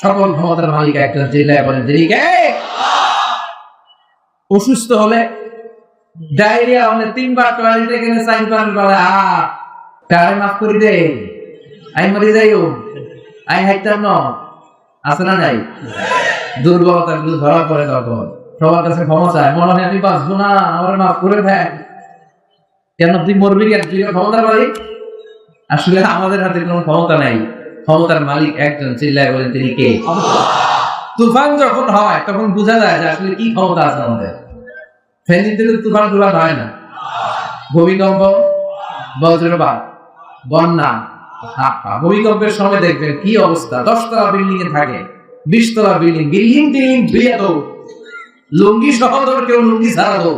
সকল ক্ষমতার মালিক একজন, চিল্লায় বলেন তিনি কে? অসুস্থ হলে, ডায়রিয়া হলে 3 বার টয়লেটে গেলে সাইন করার বলে কারে মাফ করে দে, আই মরে যাইও, আই হাইতাম না, আছে না নাই? দুর্বলতা গুলো ধরা পড়ে তখন সবার কাছে ক্ষমা চায়, মনে হয় আমি বাঁচবো না, আমার মাফ করে দেয়। কেন তুই মরবি কেন? তুই ক্ষমতার মালিক। আসলে আমাদের হাতে কোনো ক্ষমতা নাই, ক্ষমতার মালিক একজন, চিল্লায় বলেন তিনি কে? তুফান যখন হয় তখন বোঝা যায় যে আসলে কি ক্ষমতা আছে আমাদের। ফেনী থেকে তুফান হয় না, ভূমিকম্প, বজ্রপাত, বন্যা, ভূমিকম্পের সময় দেখবেন কি অবস্থা, 10 তলা বিল্ডিং এ থাকে, 20 তলা বিল্ডিং, বিল্ডিং ধুয়ে দাও, লুঙ্গি সহ কেউ লুঙ্গি ছাড়া দাও,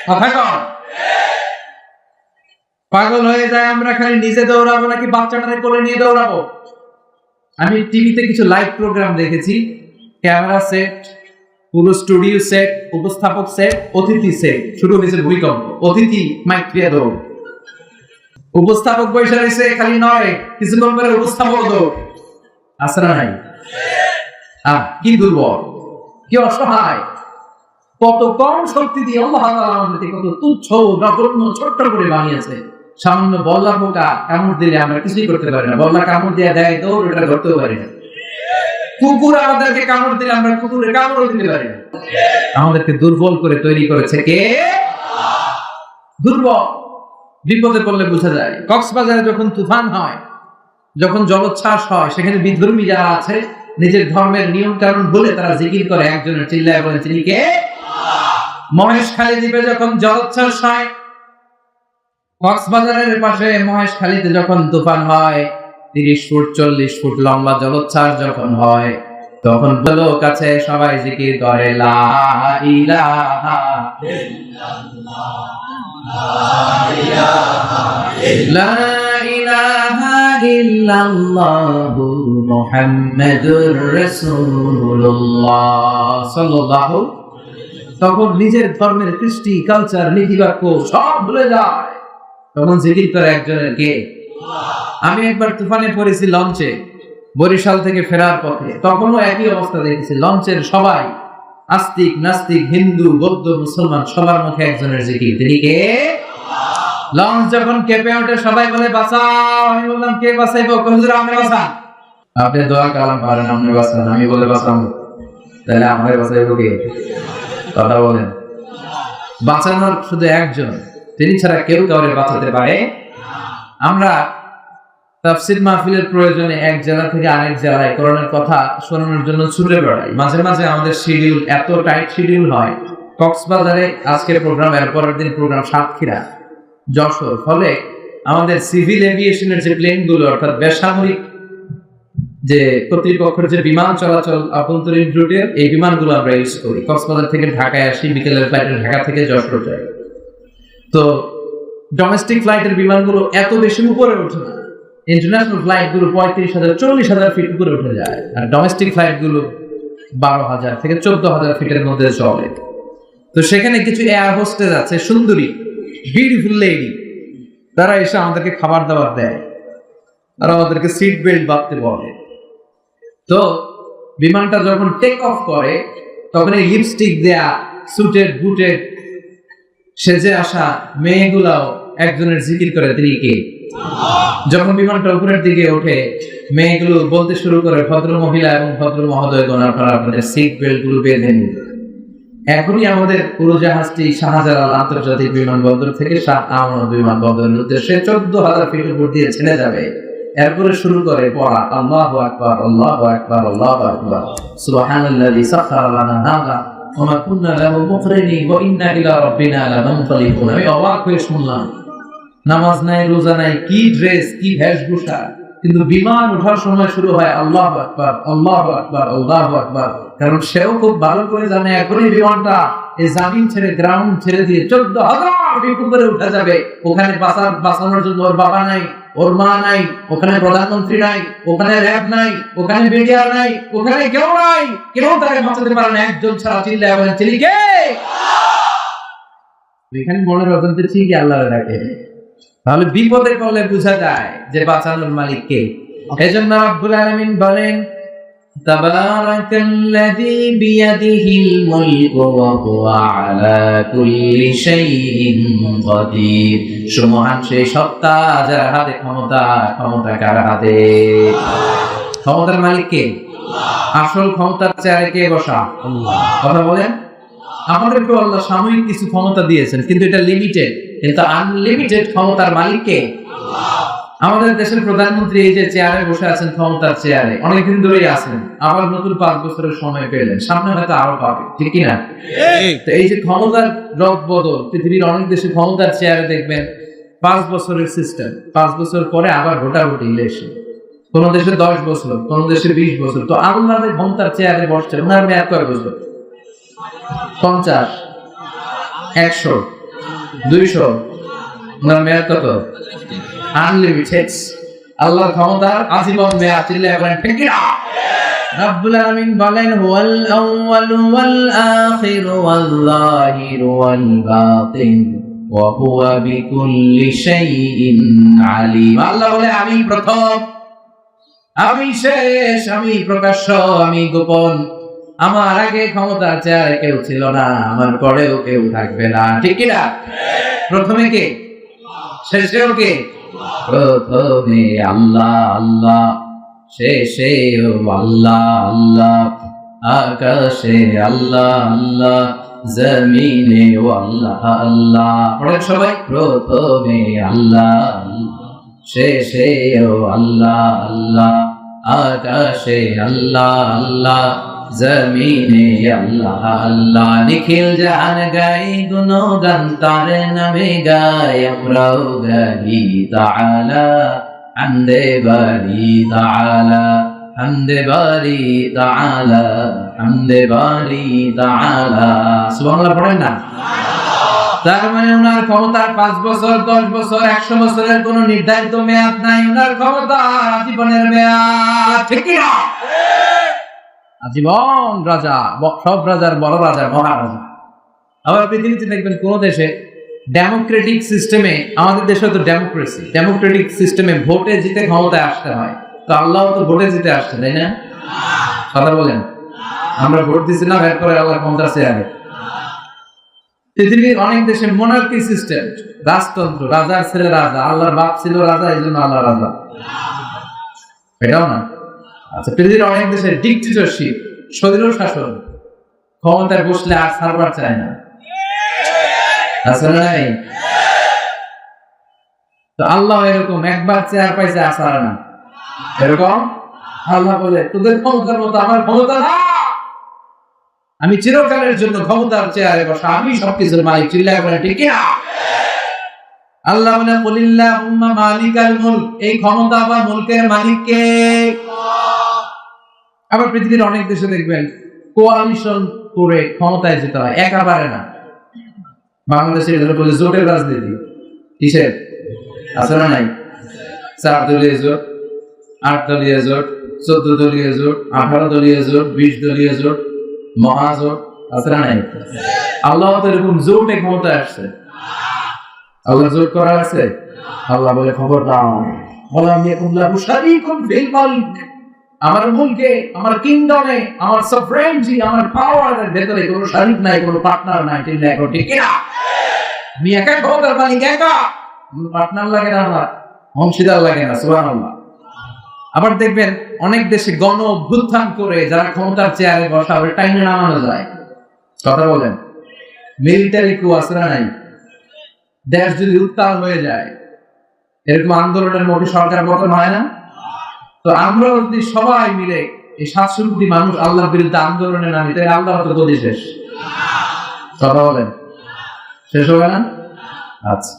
কথা কন। পাগল হয়ে যায় আমরা, খালি নিজে দৌড়াবো নাকি বাচ্চাটাকে কোলে নিয়ে দৌড়াবো। আমি টিভিতে কিছু লাইভ প্রোগ্রাম দেখেছি, ক্যামেরা সেট, পুরো স্টুডিও সেট, উপস্থাপক সেট, অতিথি সেট, শুরু হয়েছে ভূমিকম্প, অতিথি মাইক দিয়ে দৌড়, উপস্থাপক বসে রয়েছে, খালি নয় কিছুক্ষণ পরে উপস্থাপক দৌড়, আছে না নাই? কি দুর্বল, কি অসহায়, কত কম শক্তি দিয়ে আল্লাহ তাআলা আমাদেরকে কত তুচ্ছ নগণ্য ছোট্ট করে বানিয়েছে। সামান্য বল্লা পোকা কামড় দিলে আমরা কিছুই করতে পারি না, বল্লা কামড় দিয়ে দেয় দৌড়, এটা ধরতেও পারি না। কুকুর আমাদেরকে কামড় দিলে আমরা কুকুরের কামড় দিতে পারি না। আমাদেরকে দুর্বল করে তৈরি করেছে কে? দুর্বল। বিপদে পড়লে বোঝা যায়। কক্সবাজারে যখন তুফান হয়, যখন জলোচ্ছ্বাস হয়, সেখানে বিধর্মী যারা আছে নিজের ধর্মের নিয়ম কানুন বলে তারা জিকির করে একজনের, চিল্লায় বলেন তিনি কে? মহেশখালী দ্বীপে যখন জলোচ্ছ্বাস হয়, কক্সবাজারের পাশে মহেশখালীতে যখন তুফান হয়, 30 ফুট 40 ফুট লম্বা জলোচ্ছ্বাস যখন হয়, তখন লোক কাছে সবাই জিকির করে লা ইলাহা ইল্লাল্লাহ, লা ইলাহা ইল্লাল্লাহু মুহাম্মাদুর রাসূলুল্লাহ সাল্লাল্লাহু। তখন নিজের ধর্মের কৃষ্টি, কালচার, নীতিবাক্য সব ভুলে যায়, তখন জিকির করে একজনের কে? আমি একবার তুফানে পড়েছি লঞ্চে, বরিশাল থেকে ফেরার পথে, তখনও একই অবস্থা দেখেছি। লঞ্চের সবাই আস্তিক নাস্তিক, হিন্দু বৌদ্ধ মুসলমান, সবার মুখে একজনের জিকির, তিনি কে? লঞ্চ যখন কেঁপে ওঠে সবাই বলে বাঁচাও। আমি বললাম কে বাঁচাইবো? হুজুর আপনি বাঁচান। আপনি দোয়া কালাম পারেন, আপনি বাঁচান। আমি বলে বাঁচাবো, তাহলে আমাকে বাঁচাইবো কে? কথা বলেন। বাঁচানোর শুধু একজন, তিনি ছাড়া কেউ কাউকে বাঁচাতে পারে। আমরা তাফসীর মাহফিলের প্রয়োজনে এক জেলা থেকে আরেক জেলায় কোরআনের কথা শোনানোর জন্য ছুটে বেড়াই। মাঝে মাঝে আমাদের শিডিউল এত টাইট শিডিউল হয়, কক্সবাজারে আজকের প্রোগ্রাম, এর পরের দিন প্রোগ্রাম সাতক্ষীরা, যশোর, ফলে আমাদের সিভিল এভিয়েশনের যে প্লেনগুলো, অর্থাৎ বেসামরিক যে কর্তৃপক্ষের যে বিমান চলাচল আভ্যন্তরীণ রুটের, এই বিমানগুলো আমরা ইউজ করি। কক্সবাজার থেকে ঢাকায় আসি, বিকেলের ফ্লাইটে ঢাকা থেকে যশোর যাই। তো ডোমেস্টিক ফ্লাইটের বিমানগুলো এত বেশি উপরে ওঠে না, ইন্টারন্যাশনাল ফ্লাইট গুলো 35,000 40,000 ফিট উপরে উঠে যায়, আর ডোমেস্টিক ফ্লাইট গুলো 12,000 থেকে 14,000 ফিটের মধ্যে চলে। তো সেখানে কিছু এয়ার হোস্টেস আছে, সুন্দরী বিউটিফুল লেডি, তারা এসে আমাদেরকে খাবার দাবার দেয়, তারা আমাদেরকে সিট বেল্ট বাঁধতে বলে। তো বিমানটা যখন টেক অফ করে, তখন এই লিপস্টিক দেয়া, সুটেড বুটেড সেজে আসা মেয়েগুলাও একজনের জিকির করে, তিনি কে? যখন বিমানটা উপরের দিকে ওঠে, মেয়েগুলো বলতে শুরু করে, ভদ্র মহিলা এবং ভদ্র মহোদয়গণ, আপনারা আপনাদের সিট বেল্ট গুলো বেঁধে নিন। এখনই আমাদের উড়োজাহাজটি শাহজালাল আন্তর্জাতিক বিমানবন্দর থেকে শাহ আমানত বিমানবন্দরের উদ্দেশ্যে 14,000 ফিট উপর দিয়ে ছেড়ে যাবে। এরপরে শুরু করে পড়া আল্লাহু আকবার, আল্লাহু আকবার, আল্লাহু আকবার, সুবহানাল্লাযী সাখখারা লানা হাযা ওয়া মা কুন্না লাহু মুকরিনিন ওয়া ইন্না ইলা রাব্বিনা লামুনতালিকুন। আমি অবাক হয়ে শুনলাম, নামাজ নাই, রোজা নাই, কি ড্রেস, কি বেশভূষা, কিন্তু বিমান ওঠার সময় শুরু হয় আল্লাহু আকবার, আল্লাহু আকবার, আল্লাহু আকবার। কারণ সেও খুব ভালো করে জানে এখনই বিমানটা এই জামিন ছেড়ে, গ্রাউন্ড ছেড়ে দিয়ে 14,000 ফিট উপরে উঠে যাবে। ওখানে বাঁচানোর জন্য ওর বাবা নাই, ওর মা নাই, ওখানে প্রধানমন্ত্রী নাই, ওখানে র্যাব নাই, ওখানে মিডিয়া নাই, ওখানে কেউ নাই, কেউ তাকে বাঁচাতে পারে না, একজন ছাড়া। চিল্লায় বলেন তিনি কে? এখানে মনের অজান্তে ঠিকই আল্লাহর ডাকে। তাহলে বিপদে পড়লে বোঝা যায় যে বাঁচানোর মালিক কে। এজন্য রব্বুল আলামিন বলেন তাবারাকাল্লাযী বিয়াদিহিল মুলকু ওয়া হুয়া আলা কুল্লি শাইইন কাদির। সুবহান সেই সত্তা যার হাতে ক্ষমতা, ক্ষমতা কার হাতে? ক্ষমতার মালিক কে? আসল ক্ষমতার চেয়ারে কে বসা? আল্লাহ। কথা বলেন। আমাদেরকে আল্লাহ সাময়িক কিছু ক্ষমতা দিয়েছেন, কিন্তু এটা লিমিটেড। কিন্তু আনলিমিটেড ক্ষমতার মালিক কে? আমাদের দেশের প্রধানমন্ত্রী এই যে চেয়ারে বসে আছেন, ক্ষমতার চেয়ারে অনেকদিন ধরেই আছেন, আবার নতুন 5 বছরের সময় পেলেন, সামনে হয়তো আরো পাবে, ঠিক কিনা? তো এই যে ক্ষমতার রদ বদল, পৃথিবীর অনেক দেশে ক্ষমতার চেয়ারে দেখবেন 5 বছরের সিস্টেম, 5 বছর পরে আবার ভোটাভুটি ইলেকশন। কোন দেশে 10 বছর, কোন দেশে 20 বছর। তো আল্লাহ ক্ষমতার চেয়ারে বসছেন, ওনার মেয়াদ কয় বছর? 50, 100, 200। ওনার মেয়াদ কত? আনলিমিটেড। আল্লাহর ক্ষমতার আজীবন মেয়াদ। চিল্লায়ে বলেন ঠিক না? রব্বুল আলামিন বলেন হুয়াল আউয়ালু ওয়াল আখিরু ওয়াল যাহিরু ওয়াল বাতিন ওয়া হুয়া বিকুল্লি শাইইন আলিম। আল্লাহ বলে আমি প্রথম, আমি শেষ, আমি প্রকাশ্য, আমি গোপন। আমার আগে ক্ষমতার চেয়ারে কেউ ছিল না, আমার পরেও কেউ থাকবে না, ঠিক কি না? প্রথমে কে? শেষেও কে? প্রথমে আল্লাহ আল্লাহ, শেষেও আল্লাহ আল্লাহ, আকাশে আল্লাহ আল্লাহ, জমিনেও আল্লাহ আল্লাহ। পড়েন সবাই। প্রথমে আল্লাহ শেষেও আল্লাহ আল্লাহ, আকাশে আল্লাহ আল্লাহ, জমিনে আল্লাহ আল্লাহ। নিখিল জাহান গাই গুণগান তার নামে গাই, আমরাও গাই তাআলা হামদে বারি তাআলা, হামদে বারি তাআলা, হামদে বারি তাআলা। সুবহানাল্লাহ পড়েন না? তার মানে ওনার ক্ষমতার 5 বছর, 10 বছর, 100 বছরের কোনো নির্ধারিত মেয়াদ নাই। ওনার ক্ষমতা আজীবনের মেয়াদ, ঠিক কি না? আজীবন রাজা, সব রাজার বড় রাজা, মহারাজা। আবার পৃথিবীতে দেখবেন কোন দেশে ডেমোক্রেটিক সিস্টেমে, আমাদের দেশে তো ডেমোক্রেসি, ডেমোক্রেটিক সিস্টেমে ভোটে জিতে ক্ষমতায় আসতে হয়। তো আল্লাহ তো ভোটে জিতে আসছে, তাই না? কথা বলেন। আমরা ভোট দিচ্ছি না, বের করে আল্লাহ ক্ষমতা চেয়ারে। পৃথিবীর অনেক দেশে মোনার্কি সিস্টেম, রাজতন্ত্র, রাজার ছেলে রাজা, আল্লাহর বাপ ছিল রাজা, এই জন্য আল্লাহ রাজা। এটাও না। আচ্ছা, পৃথিবীর অনেক দেশে ডিক্টেটরশিপ, স্বৈর শাসন, ক্ষমতায় বসলে আর ছাড়বার চায় না, আছে না নাই? তো আল্লাহ এরকম একবার চেয়ার পাইছে আসার না, এরকম আল্লাহ বলে তোদের ক্ষমতার মতো আমার ক্ষমতা না, আমি চিরকালের জন্য ক্ষমতার চেয়ারে বসা, আমি সবকিছুর মালিক। চিল্লায় বলে ঠিক না? আল্লাহ বলে কুলিল্লাহুম্মা মালিকাল মুলক, এই ক্ষমতা বা মুলকের মালিক কে? আবার পৃথিবীর অনেক দেশে দেখবেন কোয়ালিশন করে ক্ষমতায় যেতে হয়, একা পারে না। বাংলাদেশে এদের বলে জোটের রাজনীতি। কিসের? আছে না নাই? 4 দলীয় জোট, 8 দলীয় জোট, 14 দলীয় জোট, 18 দলীয় জোট, 20 দলীয় জোট, মহাজোট, আছে না নাই? আল্লাহ তো এরকম জোটে ক্ষমতায় আসছে। আল্লাহ জোট করা আছে। আল্লাহ বলে খবর দাও, বলে আমি এখন লাহু শারীকুন ফিল মুলক, আমার মুলকে, আমার কিংডমে, আমার সফরেনজি, আমার পাওয়ারের ভেতরে কোনো শারীক নাই, কোনো পার্টনার নাই। ঠিক না? ঠিক না? আমি একা ক্ষমতার মালিক, একা, কোনো পার্টনার লাগে না, আমার অংশীদার লাগে না। সুবহানাল্লাহ। আবার দেখবেন অনেক দেশে গণ অভ্যুত্থান করে যারা ক্ষমতার চেয়ারে বসা, ওই টাইমে নামানো যায়। কথা বলেন। মিলিটারি কু আছে না নাই? দেশ যদি উত্তাল হয়ে যায়, এরকম আন্দোলনের মধ্যে সরকার পতন হয় না? তো আমরা যদি সবাই মিলে এই 700 কোটি মানুষ আল্লাহর বিরুদ্ধে আন্দোলনে নামি, তাই আল্লাহ তো গদি শেষ। কথা বলেন, শেষ হবে না? আচ্ছা,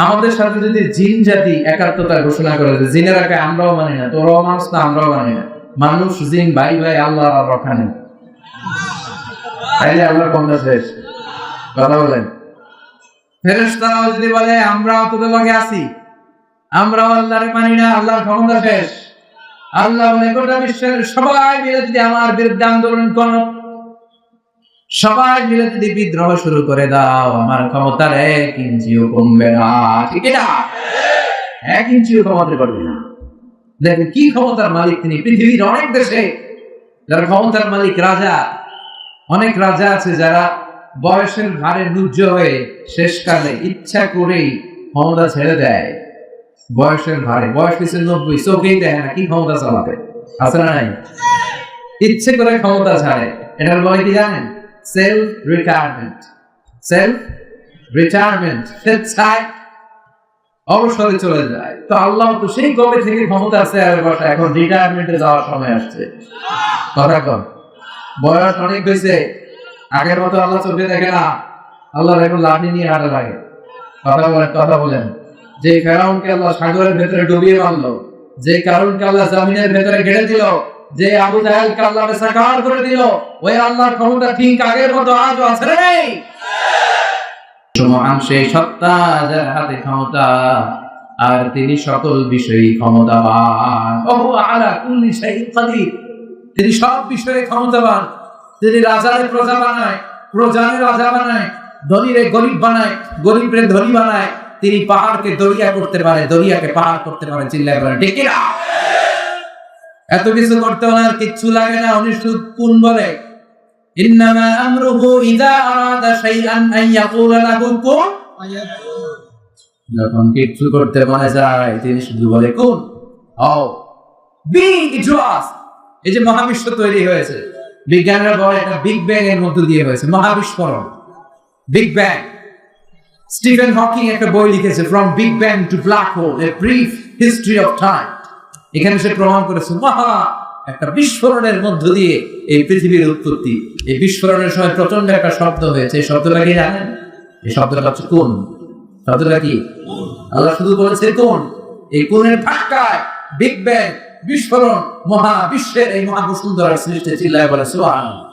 আমাদের সাথে যদি জিন জাতি একাত্মতা ঘোষণা করে, জিনের আগে আমরাও মানি না, তোরাও মানুষ না, আমরাও মানি না, মানুষ জিন ভাই ভাই, আল্লাহ আর রক্ষা নেই, তাইলে আল্লাহর ক্ষমতা শেষ। কথা বলেন। ফেরেশতারাও যদি বলে আমরাও তোদের লগে আছি, আমরাও আল্লাহরে মানি না, আল্লাহর ক্ষমতা শেষ। আল্লাহ বলে গোটা বিশ্বের সবাই মিলে যদি আমার বিরুদ্ধে আন্দোলন করো, সবাই মিলে যদি বিদ্রোহ শুরু করে দাও, আমার ক্ষমতার 1 ইঞ্চিও কমবে না। ঠিক না? 1 ইঞ্চিও কমাতে পারবে না। দেখেন কি ক্ষমতার মালিক তিনি। পৃথিবীর অনেক দেশে যারা ক্ষমতার মালিক, রাজা, অনেক রাজা আছে যারা বয়সের ভারে নুজ্জ হয়ে শেষকালে ইচ্ছা করেই ক্ষমতা ছেড়ে দেয়। বয়সের ভারে, বয়স হচ্ছে 90, চোখেই দেখে না কি ক্ষমতা চালাবে, আছে না নাই? ইচ্ছে করে ক্ষমতা ছাড়ে। এটার বলে কি জানেন? Self retirement. সেলফ রিটায়ারমেন্ট, স্বেচ্ছায় অবসরে চলে যায়। তো আল্লাহ তো সেই কবে থেকে ক্ষমতা আছে আর বসা, এখন রিটায়ারমেন্টে যাওয়ার সময় আসছে। কথা কর, বয়স অনেক হয়েছে, আগের মতো আল্লাহ চোখে দেখে না, আল্লাহর এখন লাঠি নিয়ে হাঁটা লাগে। কথা বলেন, যে ফেরাউনকে আল্লাহ সাগরের ভেতরে ডুবিয়ে মারলো, যে কারণকে আল্লাহ জমিনের ভেতরে গেড়ে দিল, যে আবু জাহেলকে আল্লাহ সাকার করে দিল, ওই আল্লাহর ক্ষমতা ঠিক আগের মতো আজও আছে রে। মহান সেই সত্তা যার হাতে ক্ষমতা, আর তিনি সকল বিষয়ে ক্ষমতাবান। ওহু আলা কুল্লি শাইইন কাদির, তিনি সব বিষয়ে ক্ষমতাবান। তিনি রাজারে প্রজা বানায়, প্রজারে রাজা বানায়, ধনীরে গরিব বানায়, গরিবরে ধনী বানায়। তিনি পাহাড়কে দরিয়া করতে পারে, দরিয়াকে পাহাড় করতে পারে। চিল্লায় বলে ঠিক কিনা? এত কিছু করতে ওনার কিচ্ছু লাগে না। উনি শুধু কোন বলে, ইন্নামা আমরুহু ইযা আরাদা শাইআন আন ইয়াকুলা লাহু কুন ফায়াকুন। যখন কিছু করতে মনে যায় তিনি শুধু বলে কুন হও, বি ইট ওয়াজ। এই যে মহাবিশ্ব তৈরি হয়েছে, বিজ্ঞানীরা বলে এটা বিগ ব্যাং এর মধ্য দিয়ে হয়েছে, মহাবিস্ফোরণ, বিগ ব্যাং। স্টিফেন হকিং একটা বই লিখেছে, from big bang two black hole, a brief history of time. এখানে সে প্রমাণ করেছে মহা একটা বিস্ফোরণের মধ্য দিয়ে এই পৃথিবীর উৎপত্তি। এই বিস্ফোরণের সময় প্রচন্ড একটা শব্দ হয়েছে। এই শব্দটা কি জানেন? এই শব্দটা হচ্ছে কোন। শব্দটা কি? আল্লাহ শুধু বলেছে কোন। এই কোনের ধাক্কায় বিগ ব্যাং, বিস্ফোরণ, মহাবিশ্বের এই মহাবসুন্ধরার সৃষ্টি। চিল্লায় বলে সুবহানাল্লাহ।